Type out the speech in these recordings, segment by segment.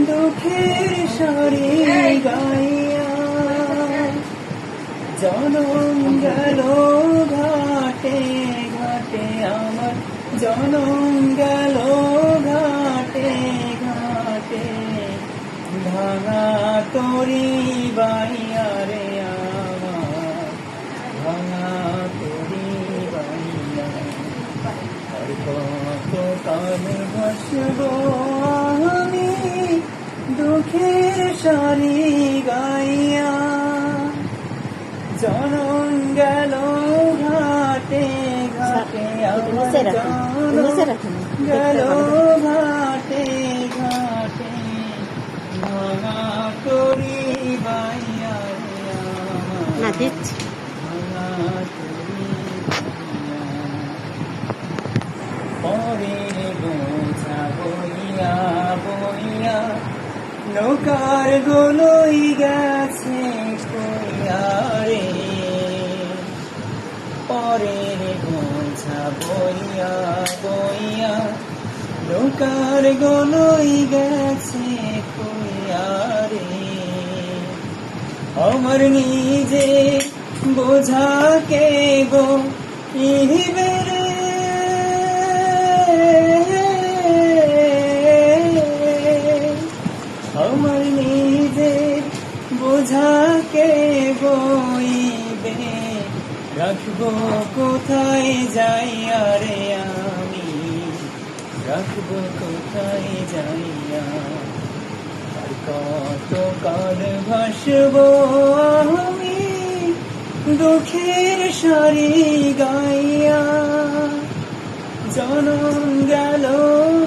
দুঃখের সারি গাইয়া জনম গেল ঘাটে ঘাটে আমার জনম গেল ঘাটে ঘাটে ভাঙা তরি বাইয়া রে আমার ভাঙা তরি বাইয়া আর কত কাল ভাসব আমি দুঃখের সারি গাইয়া জনম গেল ঘাটে ঘাটে আমার জনম গেল ঘাটে ঘাটে ভাঙা তরি বাইয়া রে আমার ভাঙা তরি পরের বোঝা বইয়া বইয়া নৌকার গোলই গেছে কইয়া রে পরের বোঝা বইয়া বইয়া নৌকার গোলই গেছে কইয়া রে আমার নিজে বোঝা কে গো ইহিবে রে আমার নিজের বোঝাকে বইবে রাখবো কোথায় যাইয়া রে আমি রাখবো কোথায় যাইয়া আর কত কাল ভাসবো আমি দুঃখের সারি গাইয়া জনম গেল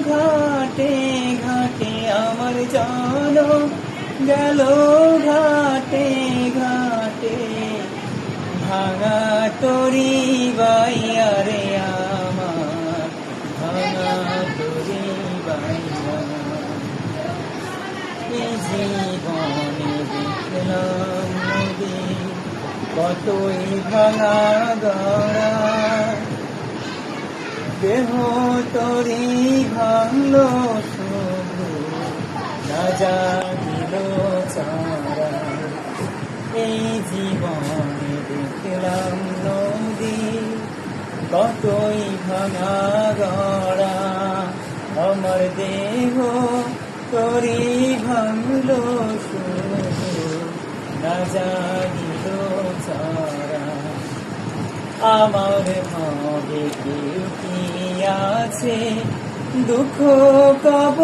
ঘাটে ঘাটে আমার জনম গেল ঘাটে ঘাটে ভাঙা তরি বাইয়া রে আমার ভাঙা তরি বাইয়া এই জীবনে দেখলাম নদী কতই ভাঙা গড়া দেহ তরি ভাঙলো শুধু না জাগিল চারা এই জীবনে দেখলাম নদী কতই ভাঙা গড়া আমার দেহ তরি ভাঙলো শুধু না জাগিল চারা আমার ভাবে কেউ কি আছে দুঃখ কব